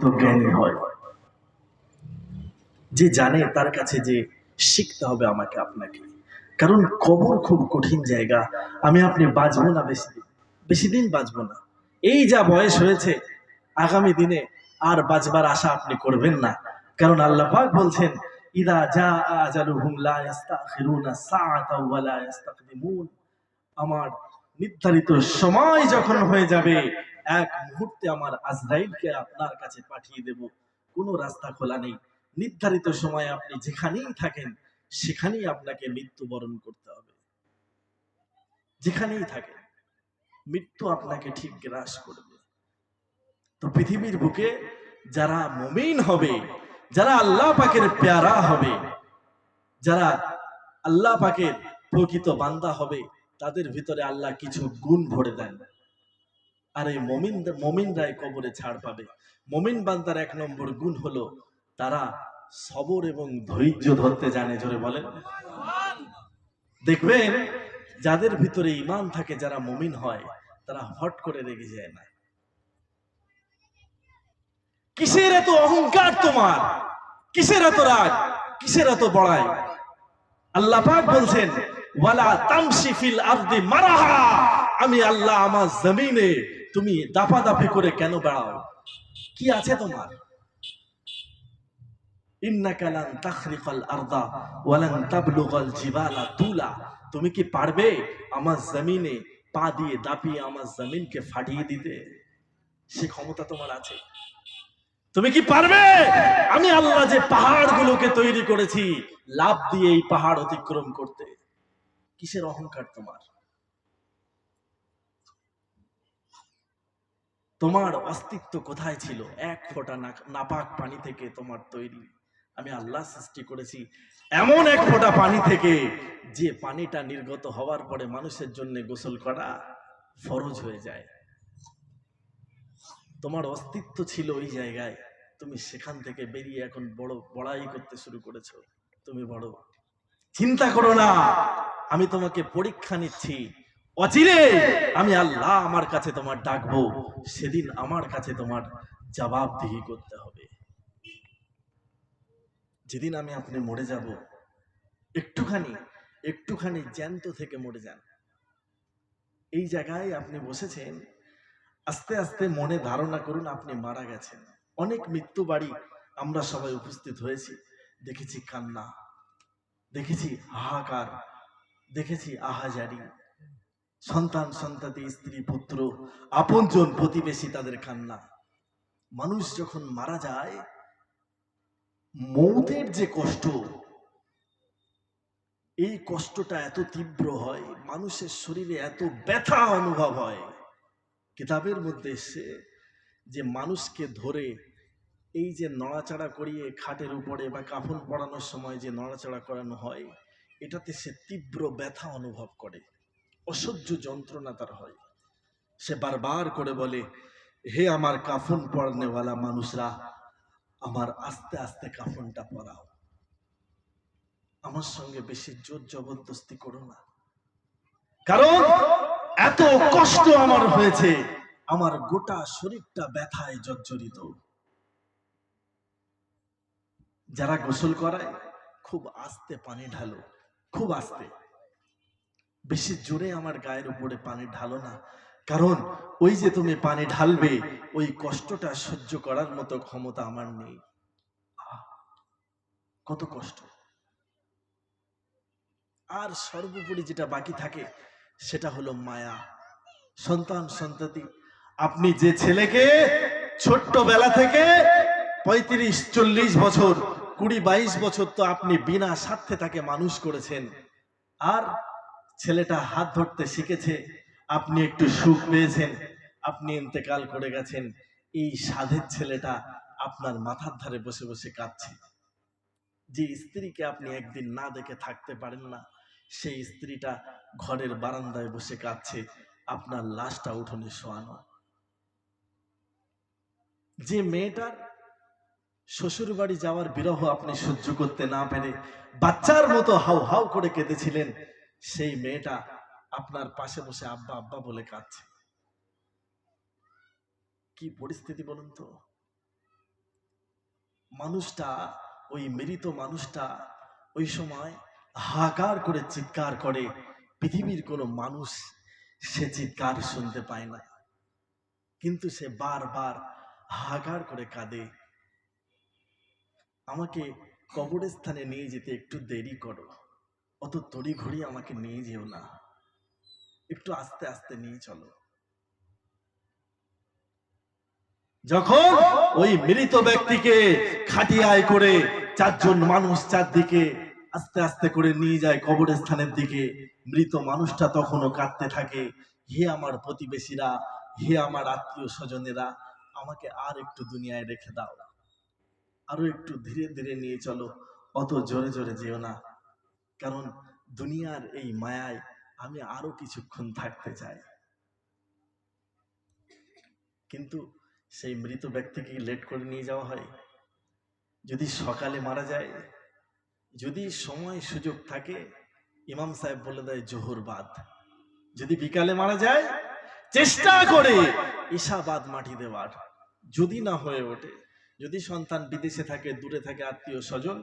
তো জ্ঞানী হয়, যে জানে তার কাছে যে শিখতে হবে আমাকে আপনাকে। কারণ কবর খুব কঠিন জায়গা। আমি আপনি বাঁচবো না বেশি দিন বাঁচবো না। এই যা বয়স হয়েছে, আগামী দিনে আর বাঁচবার আশা আপনি করবেন না। কারণ আল্লাহ পাক বলছেন, ইদা জাআ আজালুহুম লা ইস্তাখিরুনা সাআতাও ওয়া লা ইস্তাকদিমুন। আমার নির্ধারিত সময় যখন হয়ে যাবে, এক মুহূর্তে আমার আজরাইলকে আপনার কাছে পাঠিয়ে দেব। কোনো রাস্তা খোলা নেই। নির্ধারিত সময় আপনি যেখানেই থাকেন সেখানেই আপনাকে মৃত্যুবরণ করতে হবে। যেখানেই থাকেন মৃত্যু আপনাকে ঠিক গ্রাস করবে। তো পৃথিবীর বুকে যারা মুমিন হবে, যারা আল্লাহ পাকের প্যারা হবে, যারা আল্লাহ পাকের প্রকৃত বান্দা হবে, তাদের ভিতরে আল্লাহ কিছু গুণ ভরে দেন। আর এই মুমিনরাই কবরে ছাড় পাবে। মুমিন বান্দার এক নম্বর গুণ হলো তারা সবর এবং ধৈর্য ধরতে জানে। জোরে বলেন। দেখবেন যাদের ভিতরে ঈমান থাকে, যারা মুমিন হয়, তারা হট করে রেগে যায় না। কিসের এত অহংকার তোমার? কিসের এত রাগ? কিসের এত বড়াই? আল্লাহ পাক বলছেন, ওয়ালা তামশি ফিল আরদি মারাহা। আমি আল্লাহ আমার জমিনে তুমি দাপাদাপি করে কেন বেড়াও? কি আছে তোমার? ইন্নাকা লান তাখরিকাল আরদা ওয়া লান তাবলুগাল জিবালা তুলা। তুমি কি পারবে আমার জমিনে পা দিয়ে দাপিয়ে আমার জমিনকে ফাটিয়ে দিতে? সে ক্ষমতা তোমার আছে? তুমি কি পারবে আমি আল্লাহ যে পাহাড়গুলোকে তৈরি করেছি লাফ দিয়ে এই পাহাড় অতিক্রম করতে? কিসের অহংকার তোমার? তোমার অস্তিত্ব কোথায় ছিল? এক ফোঁটা নাপাক পানি থেকে তোমার তৈরি। আমি আল্লাহ সৃষ্টি করেছি এমন এক ফোঁটা পানি থেকে, যে পানিটা নির্গত হওয়ার পরে মানুষের জন্য গোসল করা ফরজ হয়ে যায়। তোমার অস্তিত্ব ছিল ওই জায়গায়, তুমি সেখান থেকে বেরিয়ে এখন বড় বড়াই করতে শুরু করেছো। তুমি বড়। চিন্তা করো না, আমি তোমাকে পরীক্ষা নিচ্ছি। অচিরে আমি আল্লাহ আমার কাছে তোমার ডাকবো, সেদিন আমার কাছে তোমার জবাবদিহি করতে হবে। যেদিন আমি আপনি মরে যাব, একটুখানি একটুখানি জ্যান্ত থেকে মরে যান। এই জায়গায় আপনি বসেছেন, আস্তে আস্তে মনে ধারণা করুন আপনি মারা গেছেন। অনেক মৃত্যু বাড়ি আমরা সবাই উপস্থিত হয়েছি, দেখেছি কান্না, দেখেছি হাহাকার, দেখেছি আহাজারি, সন্তান সন্ততি, স্ত্রী পুত্র, আপনজন প্রতিবেশী, তাদের কান্না। মানুষ যখন মারা যায়, মৌতের যে কষ্ট, এই কষ্টটা এত তীব্র হয়, মানুষের শরীরে এত ব্যথা অনুভব হয়। কিতাবের মধ্যে এসে যে মানুষকে ধরে এই যে নড়াচড়া করিয়ে খাটের উপরে বা কাফন পরানোর সময় যে নড়াচড়া করানো হয়, এটাতে সে তীব্র ব্যথা অনুভব করে, অসহ্য যন্ত্রণা তার হয়। সে বারবার করে বলে, হে আমার কাফন পরানেওয়ালা মানুষরা, আমার আস্তে আস্তে কাফনটা পরাও, আমার সঙ্গে বেশি জোর জবরদস্তি করো না। কারণ এত কষ্ট আমার হয়েছে, আমার গোটা শরীরটা ব্যথায় জর্জরিত। যারা গোসল করায়, খুব আস্তে পানি ঢালো, খুব আস্তে, বেশি জোরে আমার গায়ের উপরে পানি ঢালো না। কারণ ওই যে তুমি পানি ঢালবে, ওই কষ্টটা সহ্য করার মতো ক্ষমতা আমার নেই। কত কষ্ট। আর সর্বোপরি যেটা বাকি থাকে সেটা হলো মায়া, সন্তান সন্ততি। আপনি যে ছেলেকে ছোট্টবেলা থেকে 35-40 বছর, 20-22 বছর তো আপনি বিনা স্বার্থে তাকে মানুষ করেছেন, আর ছেলেটা হাত ধরতে শিখেছে, আপনি একটু সুখ পেয়েছেন, আপনি ইন্তেকাল করে গেছেন। এই সাধের ছেলেটা আপনার মাথার ধারে বসে বসে কাঁদছে। যে স্ত্রীকে আপনি একদিন না দেখে থাকতে পারেন না, সেই স্ত্রীটা ঘরের বারান্দায় বসে কাঁদছে, আপনার লাশটা উঠোনে শোয়ানো। যে মেয়েটার শ্বশুর বাড়ি যাওয়ার বিরহ আপনি সহ্য করতে না পেরে বাচ্চার মতো হাউ হাউ করে কেঁদেছিলেন, সেই মেয়েটা আপনার পাশে বসে আব্বা আব্বা বলে কাঁদছে। কি পরিস্থিতি বলুন তো? মানুষটা, ওই মৃত মানুষটা ওই সময় হাহাকার করে চিৎকার করে। পৃথিবীর কোনো মানুষ সে চিৎকার শুনতে পায় না, কিন্তু সে বারবার হাহাকার করে কাঁদে, আমাকে কবরস্থানে নিয়ে যেতে একটু দেরি করো, অত তড়িঘড়ি আমাকে নিয়ে যেও না, একটু আস্তে আস্তে নিয়ে চলো। যখন ওই মৃত ব্যক্তিকে খাটিয়ায় করে চারজন মানুষ চারদিকে আস্তে আস্তে করে নিয়ে যায় কবরস্থানের দিকে, মৃত মানুষটা তখনও কাঁদতে থাকে, হে আমার প্রতিবেশীরা, হে আমার আত্মীয় স্বজনেরা, আমাকে আর একটু দুনিয়ায় রেখে দাও, আরো একটু ধীরে ধীরে নিয়ে চলো, অত জোরে জোরে যেও না, কারণ দুনিয়ার এই মায়ায় আমি আরো কিছুক্ষণ থাকতে চাই। কিন্তু সেই মৃত ব্যক্তিকে লেট করে নিয়ে যাওয়া হয়। যদি সকালে মারা যায়, যদি সময় সুযোগ থাকে, ইমাম সাহেব বলে দেয় জোহর বাদ। যদি বিকালে মারা যায়, চেষ্টা করে ঈশা বাদ মাটি দেওয়ার। যদি না হয়ে ওঠে, যদি সন্তান বিদেশে থাকে, দূরে থাকে আত্মীয় স্বজন,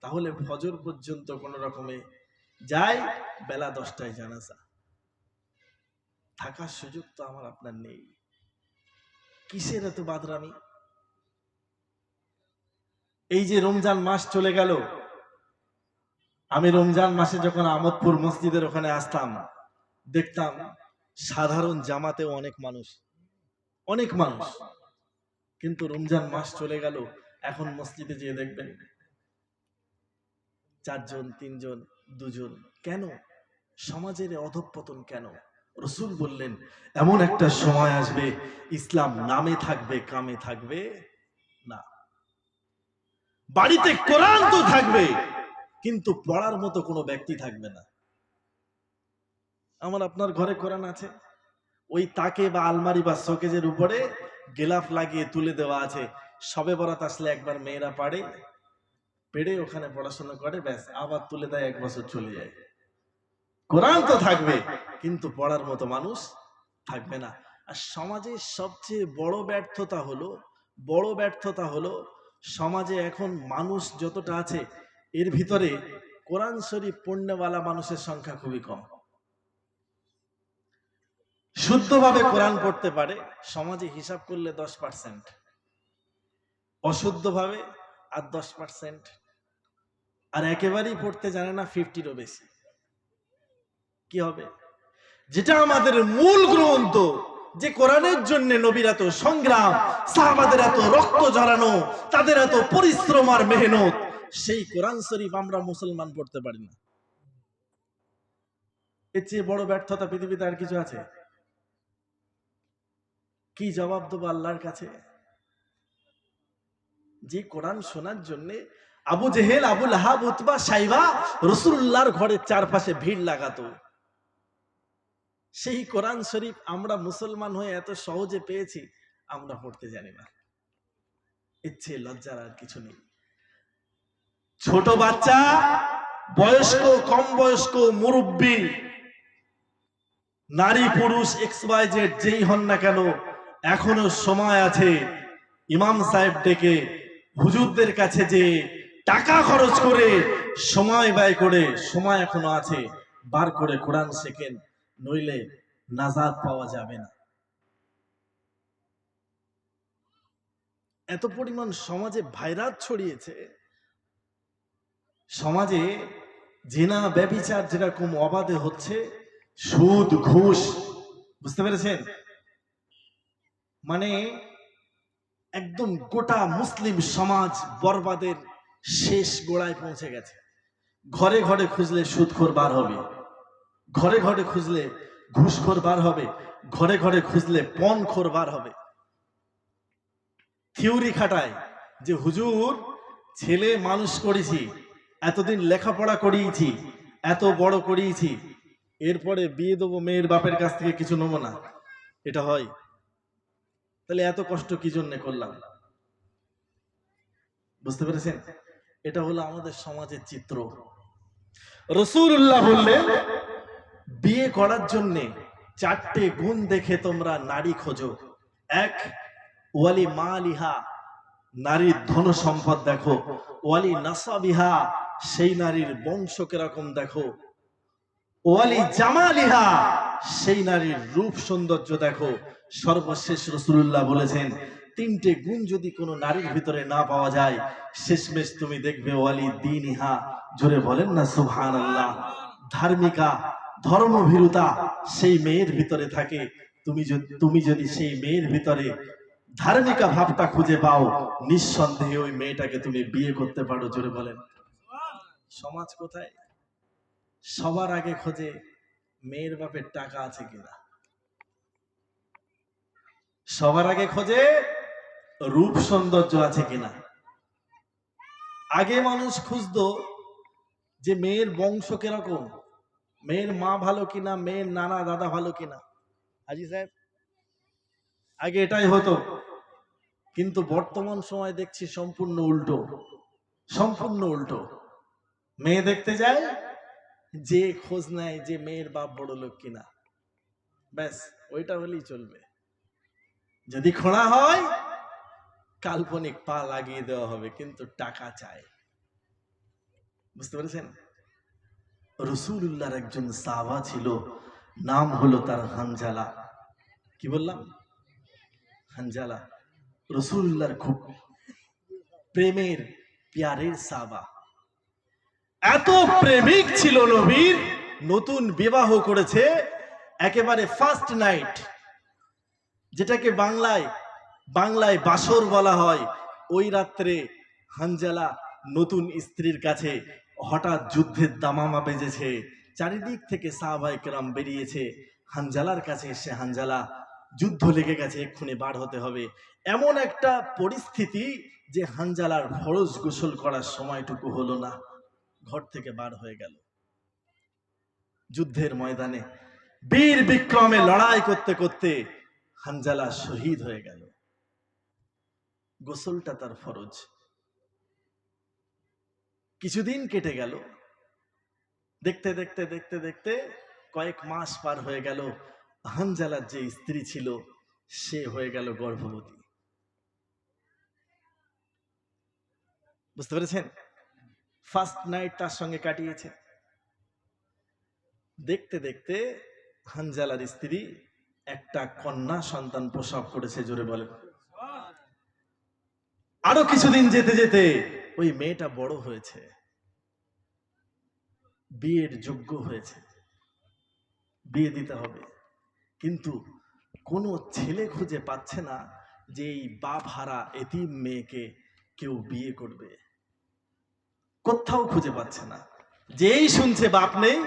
তাহলে ফজর পর্যন্ত কোন রকমে যায়, বেলা 10টায় জানাজা। থাকার সুযোগ তো আমার আপনার নেই, কিসের এত বাদরামি? এই যে রমজান মাস চলে গেল, আমি রমজান মাসে যখন আমোদপুর মসজিদের ওখানে আসতাম, দেখতাম সাধারণ জামাতেও অনেক মানুষ, অনেক মানুষ। কিন্তু রমজান মাস চলে গেল, এখন মসজিদে যেয়ে দেখবেন 4 জন, 3 জন, 2 জন। কেন? সমাজের অধঃপতন কেন? রাসূল বললেন এমন একটা সময় আসবে, ইসলাম নামে থাকবে, কামে থাকবে না। বাড়িতে কোরআন তো থাকবে, কিন্তু পড়ার মতো কোনো ব্যক্তি থাকবে না। আমার আপনার ঘরে কোরআন আছে, ওই তাকে বা আলমারি বা শোকেজের উপরে গেলাফ লাগিয়ে তুলে দেওয়া আছে। সবে বরাত আসলে একবার মেয়েরা পেড়ে ওখানে পড়াশোনা করে, ব্যাস আবার তুলে দেয়, 1 বছর চলে যায়। কোরআন তো থাকবে, কিন্তু পড়ার মতো মানুষ থাকবে না। আর সমাজের সবচেয়ে বড় ব্যর্থতা হলো সমাজে এখন মানুষ যতটা আছে, এর ভিতরে কোরআন শরীফ পড়নেওয়ালা মানুষের সংখ্যা খুবই কম। শুদ্ধভাবে কোরআন পড়তে পারে সমাজে হিসাব করলে 10%, অশুদ্ধভাবে আর 10%, আর একেবারেই পড়তে জানে না 50-এরও বেশি। কি হবে? যেটা আমাদের মূল গ্রন্থ, যে কোরআনের জন্য নবীর এত সংগ্রাম, সাহাবাদের এত রক্ত ঝরানো, তাদের এত পরিশ্রম আর মেহনত, সেই কোরআন শরীফ আমরা মুসলমান পড়তে পারি না। এর চেয়ে বড় ব্যর্থতা পৃথিবীতে আর কিছু আছে? কি জবাব দেবো আল্লাহর কাছে? যে কোরআন শোনার জন্য আবু জেহেল, আবু লাহাব, উতবা, সাইবা রাসূলুল্লাহর ঘরের চারপাশে ভিড় লাগাতো, সেই কোরআন শরীফ আমরা মুসলমান হয়ে এত সহজে পেয়েছি, আমরা পড়তে জানি না। এর চেয়ে লজ্জার আর কিছু নেই। ছোট বাচ্চা, বয়স্ক, কম বয়স্ক, মুরব্বী, নারী পুরুষ XYZ যেই হন না কেন, এখনো সময় আছে। ইমাম সাহেব ডেকে হুজুরদের কাছে যে টাকা খরচ করে, সময় ব্যয় করে, সময় এখনো আছে, বার করে কোরআন শেখেন, নইলে নাজাত পাওয়া যাবে না। এত পরিমাণ সমাজে ভাইরাস ছড়িয়েছে, সমাজে জিনা ব্যভিচার যেরকম অবাধে হচ্ছে, সুদ ঘুষ, বুঝতে পেরেছেন? মানে একদম গোটা মুসলিম সমাজ বরবাদের শেষ গোড়ায় পৌঁছে গেছে। ঘরে ঘরে খুঁজলে সুদখোর বার হবে, ঘরে ঘরে খুঁজলে ঘুষখোর বার হবে, ঘরে ঘরে খুঁজলে পণখোর বার হবে। থিওরি খাটায় যে হুজুর ছেলে মানুষ করেছি, এতদিন লেখাপড়া করিয়েছি, এত বড় করিয়েছি, এরপরে বিয়ে দেবো, মেয়ের বাপের কাছ থেকে কিছু নেবো না, এটা হয়? তাহলে এত কষ্ট কি জন্য করলাম? বুঝতে পেরেছেন? এটা হলো আমাদের সমাজের চিত্র। রাসূলুল্লাহ বললেন বিয়ে করার জন্য 4টে গুণ দেখে তোমরা নারী খোঁজো। 1, ওয়ালি মালিহা, নারীর ধন সম্পদ দেখো, ওয়ালি নাসাবিহা, সেই নারীর বংশ কিরকম দেখো, ওয়ালি জামালিহা, সেই নারীর রূপ সৌন্দর্য দেখো। সর্বশেষ রাসূলুল্লাহ বলেছেন, তিনটে গুণ যদি কোনো নারীর ভিতরে না পাওয়া যায়, শেষমেশ তুমি দেখবে ওয়ালি দীনিহা, জোরে বলেন না সুবহানাল্লাহ, ধার্মিকা, ধর্মভীরুতা সেই মেয়ের ভিতরে থাকে। তুমি যদি সেই মেয়ের ভিতরে ধার্মিকা ভাবটা খুঁজে পাও, নিঃসন্দেহে ওই মেয়েটাকে তুমি বিয়ে করতে পারো। জোরে বলেন। সমাজ কোথায়? সবার আগে খোঁজে মেয়ের বাপের টাকা আছে কিনা, সবার আগে খোঁজে রূপ সৌন্দর্য আছে কিনা। আগে মানুষ খুঁজতো যে মেয়ের বংশ কিরকম, মেয়ের মা ভালো কিনা, মেয়ের নানা দাদা ভালো কিনা। হাজি সাহেব, আগে এটাই হতো। কিন্তু বর্তমান সময় দেখছি সম্পূর্ণ উল্টো, সম্পূর্ণ উল্টো। মেয়ে দেখতে যায়, যে খোঁজ নেয় যে মেয়ের বাপ বড় লোক কিনা, ব্যাস ওইটা হলেই চলবে। যদি খোঁড়া হয়, কাল্পনিক পা লাগিয়ে দেওয়া হবে, কিন্তু টাকা চায়। বুঝতে পেরেছেন? রাসূলুল্লাহর একজন সাহাবা ছিল, নাম হলো তার হানজালা। কি বললাম? হানজালা। রাসূলুল্লাহর খুব প্রেমের প্যারের সাহাবা। এত প্রেমিক ছিল নবীর, নতুন বিবাহ করেছে, একেবারে ফার্স্ট নাইট, যেটাকে বাংলায় বাসর বলা হয়। ওই রাত্রে হানজালা নতুন স্ত্রীর কাছে হঠাৎ যুদ্ধের দামামা বেজেছে, চারিদিক থেকে সাহাবায়ে কেরাম বেরিয়েছে। হানজালার কাছে এসে, হানজালা যুদ্ধ লেগে গেছে, এক্ষুনি বার হতে হবে। এমন একটা পরিস্থিতি যে হানজালার ফরজ গোসল করার সময়টুকু হলো না, ঘর থেকে বার হয়ে গেল। যুদ্ধের ময়দানে বীর বিক্রমে লড়াই করতে করতে হানজালা শহীদ হয়ে গেল। গোসলটা তার ফরজ। কিছুদিন কেটে গেল, দেখতে দেখতে দেখতে দেখতে কয়েক মাস পার হয়ে গেল। হানজালার যে স্ত্রী ছিল, সে হয়ে গেল গর্ভবতী। বুঝতে পেরেছেন? ফার্স্ট নাইট তার সঙ্গে কাটিয়েছে। দেখতে দেখতে হানজালার স্ত্রী একটা কন্যা সন্তান প্রসব করেছে। জোরে বলেন। আরো কিছুদিন যেতে যেতে ওই মেয়েটা বড় হয়েছে, বিয়ের যোগ্য হয়েছে, বিয়ে দিতে হবে। কিন্তু কোনো ছেলে খুঁজে পাচ্ছে না যে এই বাপ হারা এতিম মেয়েকে কেউ বিয়ে করবে। কোথাও খুঁজে পাচ্ছে না। যেই শুনছে বাপ নেই,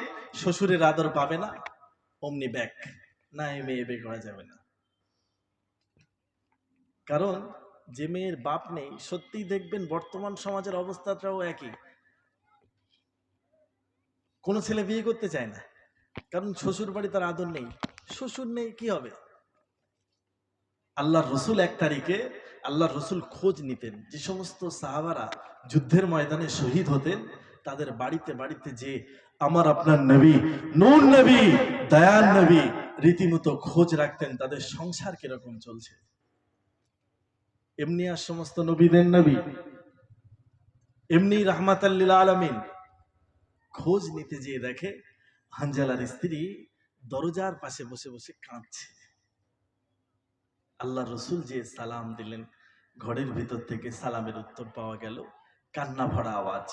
শ্বশুরের আদর পাবে না, অমনি ব্যাক, না এই মেয়ে বিয়ে করা যাবে না। কারণ যে মেয়ের বাপ নেই, সত্যিই দেখবেন বর্তমান সমাজের অবস্থাটাও একই। কোন ছেলে বিয়ে করতে চায় না, কারণ শ্বশুর বাড়ি তার আদর নেই, শ্বশুর নেই, কি হবে। আল্লাহর রসুল এক তারিখে আল্লাহর রসুল খোঁজ নিতেন, যে সমস্ত সাহাবারা যুদ্ধের ময়দানে শহীদ হতেন, তাদের বাড়িতে বাড়িতে যে আমার আপনার নবী, নূর নবী, দয়ার নবী রীতিমতো খোঁজ রাখতেন, তাদের সংসার কিরকম চলছে। এমনি আর সমস্ত নবীদের নবী, এমনি রাহমাতাল লিল আলামিন। খোঁজ নিতে যেয়ে দেখে হানজালার স্ত্রী দরজার পাশে বসে বসে কাঁদছে। আল্লাহ রসুল যে সালাম দিলেন, ঘরের ভিতর থেকে সালামের উত্তর পাওয়া গেল, কান্না ভরা আওয়াজ।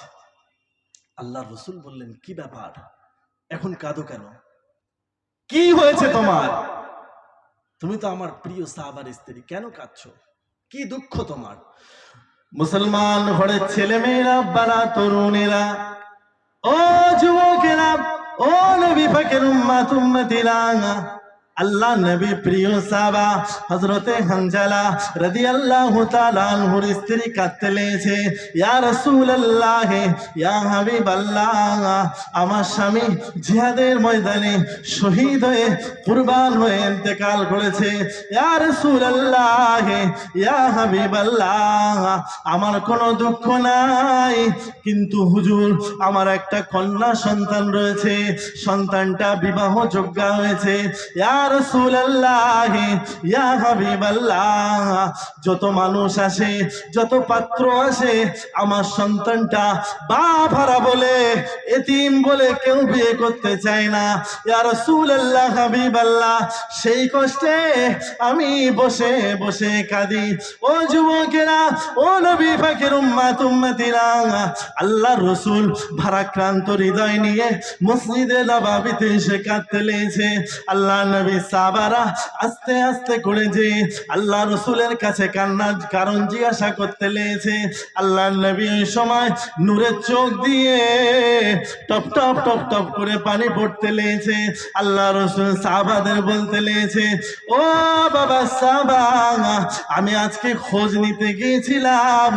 আল্লাহ রসুল বললেন, কি ব্যাপার, এখন কাঁদো কেন, কি হয়েছে তোমার? তুমি তো আমার প্রিয় সাহাবার স্ত্রী, কেন কাঁদছো, কি দুঃখ তোমার? মুসলমান ঘরের ছেলে মেয়েরা, বালা তরুণেরা, ও যুবকেরা, ও নবী পাকের উম্মত উম্মতিরা, আল্লাহ নবী প্রিয় সাহাবা হযরতে হানজালা রাদিয়াল্লাহু তাআলা আনহুর স্ত্রী কাঁদতে লেগেছে। ইয়া রাসূলুল্লাহ, ইয়া হাবিবাল্লাহ, আমার স্বামী জিহাদের ময়দানে শহীদ হয়ে কুরবান হয়ে ইন্তেকাল করেছে। ইয়া রাসূলুল্লাহ, ইয়া হাবিবাল্লাহ, আমার কোনো দুঃখ নাই, কিন্তু হুজুর আমার একটা কন্যা সন্তান রয়েছে, সন্তানটা বিবাহ যোগ্য হয়েছে। ইয়া রাসূলুল্লাহ, ইয়া হাবিবাল্লাহ, যত মানুষ আসে, যত পাত্র আসে, আমার সন্তানটা বাপ হারা বলে, এতিম বলে কেউ বিয়ে করতে চায় না। ইয়া রাসূলুল্লাহ, হাবিবাল্লাহ, সেই কষ্টে আমি বসে বসে কাঁদি। ও যুবকেরা, ও নবী পাকের উম্মত উম্মতিরা, আল্লাহর রাসূল ভারাক্রান্ত হৃদয় নিয়ে মসজিদে নববীতে এসে কাঁদতে লেগেছে। আল্লাহ নবী সাহাবারা আস্তে আস্তে করে যে আল্লাহ রাসূলের কাছে কান্নার কারণ জিজ্ঞাসা করতে লেগেছে। আল্লাহ নবী ওই সময় নূরের চোখ দিয়ে টপ টপ টপ টপ করে পানি পড়তে লেগেছে। আল্লাহ রাসূল সাহাবাদের বলতে লেগেছে, ও বাবা সাহাবা, আমি আজকে খোঁজ নিতে গিয়েছিলাম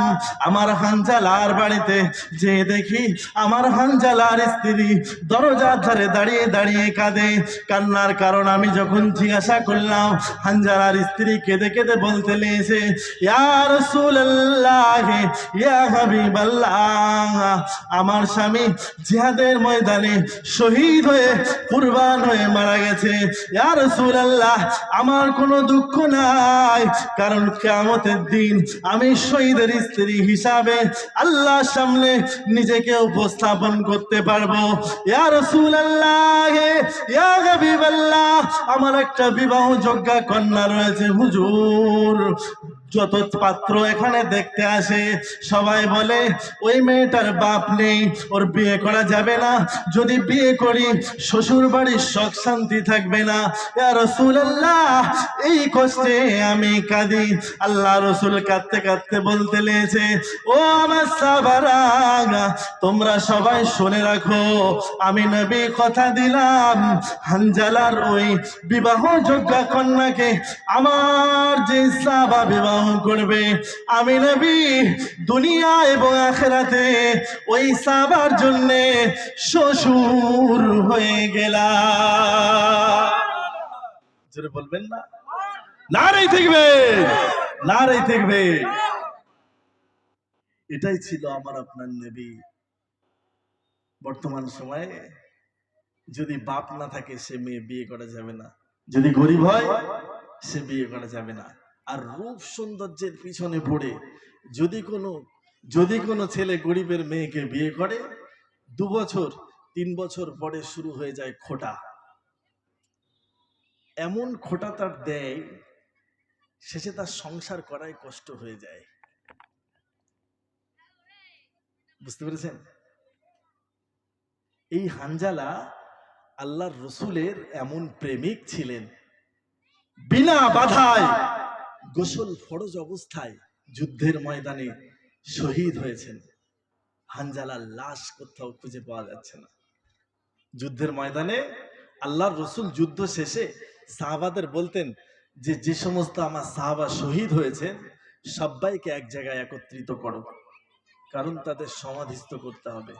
আমার হানজালার বাড়িতে, যে দেখি আমার হানজালার স্ত্রী দরজার ধারে দাঁড়িয়ে দাঁড়িয়ে কাঁদে। কান্নার কারণ আমি যখন জিজ্ঞাসা করলাম, হানজালার স্ত্রী কেঁদে কেঁদে বলতে লেগেছে, ইয়া রাসূলুল্লাহ, ইয়া হাবিবাল্লাহ, আমার স্বামী জিহাদের ময়দানে শহীদ হয়ে কুরবান হয়ে মারা গেছে। ইয়া রাসূলুল্লাহ, আমার কোনো দুঃখ নাই, কারণ কিয়ামতের দিন আমি শহীদের স্ত্রী হিসাবে আল্লাহর সামনে নিজেকে উপস্থাপন করতে পারবো। ইয়া রাসূলুল্লাহ, ইয়া হাবিবাল্লাহ, আমার একটা বিবাহযোগ্য কন্যা রয়েছে হুজুর। যত পাত্র এখানে দেখতে আসে সবাই বলে ওই মেয়েটার বাপ নেই, ওর বিয়ে করা যাবে না, যদি বিয়ে করি শ্বশুর বাড়ির সুখ শান্তি থাকবে না। ইয়া রাসূলুল্লাহ, এই কষ্টে আমি কাঁদি। আল্লাহ রাসূল কাঁদতে কাঁদতে বলতে লেগেছে, ও আমার সাহাবারা, তোমরা সবাই শুনে রাখো, আমি নবী কথা দিলাম হানজালার ওই বিবাহযোগ্য কন্যাকে আমার যে সাহাবা বিবাহ করবে, আমি নবী দুনিয়া এবং আখিরাতে ওই সাহাবার জন্য শ্বশুর হয়ে গেলাম। জোরে বলবেন না? নারে থাকবে, নারে থাকবে। এটাই ছিল আমার আপনার নবী। বর্তমান সময়ে যদি বাপ না থাকে সে মেয়ে বিয়ে করা যাবে না, যদি গরিব হয় সে বিয়ে করা যাবে না। আর রূপ সৌন্দর্যের পিছনে পড়ে যদি কোনো ছেলে গরিবের মেয়েকে বিয়ে করে, 2 বছর 3 বছর পরে শুরু হয়ে যায় খোটা। এমন খোটা তার দেয়, শেষে তার সংসার করাই কষ্ট হয়ে যায়। বুঝতে পেরেছেন? এই হানজালা আল্লাহর রাসূলের এমন প্রেমিক ছিলেন, বিনা বাধায় গোসল ফরজ অবস্থায় যুদ্ধের ময়দানে শহীদ হয়েছেন। হানজালার লাশ কোথাও খুঁজে পাওয়া যাচ্ছে না। যুদ্ধের ময়দানে আল্লাহর রাসূল যুদ্ধ শেষে সাহাবাদের বলতেন যে যে সমস্ত আমার সাহাবা শহীদ হয়েছেন সবাইকে এক জায়গায় একত্রিত করো, কারণ তাদের সমাধিস্থ করতে হবে,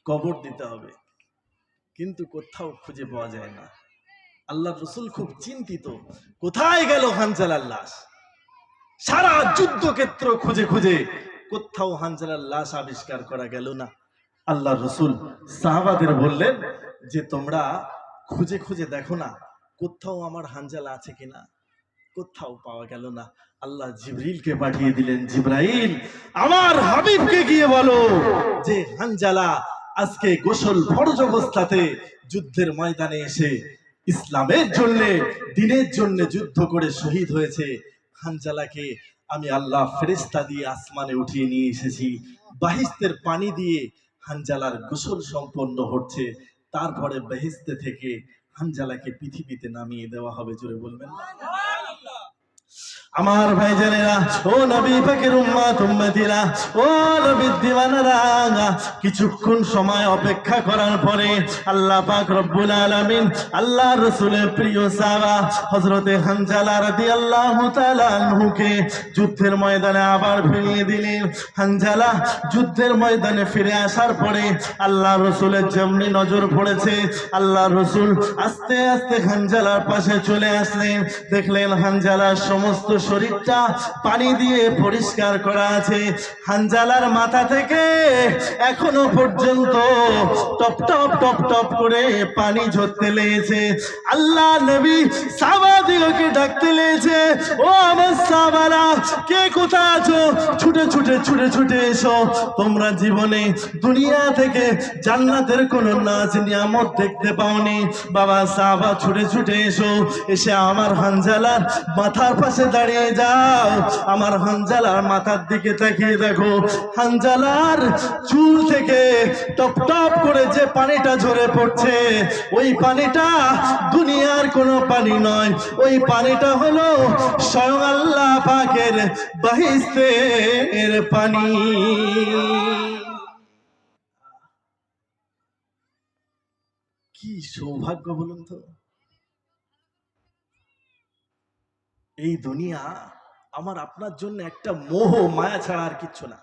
কবর দিতে হবে। কিন্তু কোথাও খুঁজে পাওয়া যায় না। আল্লাহর রাসূল খুব চিন্তিত, কোথায় গেল হানজালার লাশ? সারা যুদ্ধক্ষেত্র খুঁজে খুঁজে কোথাও হানজালার লাশ আবিষ্কার করা গেল না। আল্লাহর রাসূল সাহাবাদের বললেন যে তোমরা খুঁজে খুঁজে দেখো না কোথাও আমার হানজালা আছে কিনা। কোথাও পাওয়া গেল না। আল্লাহ জিবরিলকে পাঠিয়ে দিলেন, জিবরাইল আমার হাবিবকে গিয়ে বলো যে হানজালা আজকে গোসল ফরজ অবস্থাতে যুদ্ধের ময়দানে এসে ইসলামের জন্য, দ্বীনের জন্য যুদ্ধ করে শহীদ হয়েছে। হানজালাকে আমি আল্লাহ ফেরেশতা দিয়ে আসমানে উঠিয়ে নিয়ে এসেছি। বাহিস্তের পানি দিয়ে হানজালার গোসল সম্পন্ন হচ্ছে, তারপরে বেহেশতে থেকে হানজালাকে পৃথিবীতে নামিয়ে দেওয়া হবে। জোরে বলবেন না? আমার ভাইজানেরা, ও নবী পাকের উম্মত উম্মতিরা, ও নবীর দিওয়ানারা, কিছুক্ষণ সময় অপেক্ষা করার পরে আল্লাহ পাক রব্বুল আলামিন আল্লাহর রাসূলের প্রিয় সাহাবা হযরতে হানজালা রাদিয়াল্লাহু তাআলা আনহুকে যুদ্ধের ময়দানে আবার ফিরিয়ে দিলেন। হানজালা যুদ্ধের ময়দানে ফিরে আসার পরে আল্লাহর রাসূলের যেমনি নজর পড়েছে, আল্লাহর রাসূল আস্তে আস্তে হানজালার পাশে চলে আসলেন। দেখলেন হানজালার সমস্ত শরীরটা পানি দিয়ে পরিষ্কার করা আছে। হানজালার মাথা থেকে এখনো পর্যন্ত টপ টপ টপ টপ করে পানি ঝরতে লেগেছে। আল্লাহ নবী সাহাবাদিগকে ডাকতে লেগেছে, ও আমার সাহাবারা, কে কোথায় আছো? ছুটে ছুটে ছুটে ছুটে এসো। তোমরা জীবনে দুনিয়া থেকে জান্নাতের কোনো নাজ নিয়ামত দেখতে পাওনি। বাবা সাহাবা ছুটে ছুটে এসো, এসে আমার হানজালার মাথার পাশে দাঁড়িয়ে যাও। আমার হানজালার মাথার দিকে তাকিয়ে দেখো, হানজালার চুল থেকে টপ টপ করে যে পানিটা ঝরে পড়ছে, ওই পানিটা দুনিয়ার কোনো পানি নয়, ওই পানিটা হলো স্বয়ং আল্লাহ পাকের বাহিস্তের পানি। কি সৌভাগ্য বলুন তো। এই দুনিয়া আমার আপনার জন্য একটা মোহ মায়া ছাড়া আর কিচ্ছু না।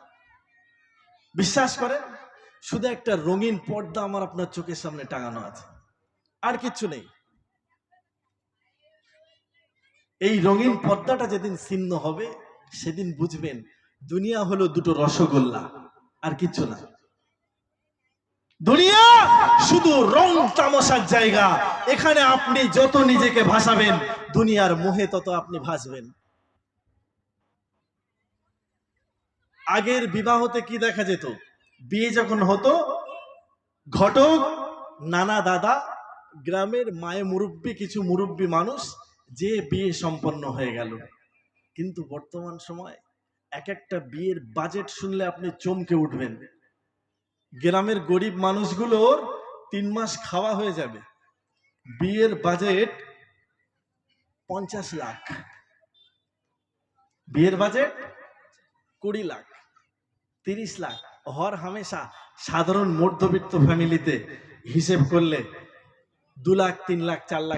বিশ্বাস করেন, শুধু একটা রঙিন পর্দা আমার আপনার চোখের সামনে টাঙানো আছে, আর কিচ্ছু নেই। এই রঙিন পর্দাটা যেদিন ছিন্ন হবে, সেদিন বুঝবেন দুনিয়া হলো দুটো রসগোল্লা, আর কিচ্ছু না। দুনিয়া শুধু রং তামাশার জায়গা। এখানে আপনি যত নিজেকে ভাসাবেন, দুনিয়ার মোহে তত আপনি ভাসবেন। আগের বিবাহতে কি দেখা যেত? বিয়ে যখন হতো, ঘটক, নানা দাদা, গ্রামের মায়ে মুরব্বী, কিছু মুরব্বী মানুষ, যে বিয়ে সম্পন্ন হয়ে গেল। কিন্তু বর্তমান সময় এক একটা বিয়ের বাজেট শুনলে আপনি চমকে উঠবেন। গ্রামের গরিব মানুষগুলোর 3 মাস খাওয়া হয়ে যাবে। বিয়ের বাজেট 50 লাখ, বিয়ের বাজেট 20 লাখ, 30 লাখ। হর হামেশা সাধারণ মধ্যবিত্ত ফ্যামিলিতে হিসেব করলে 2 লাখ, 3 লাখ, 4 লাখ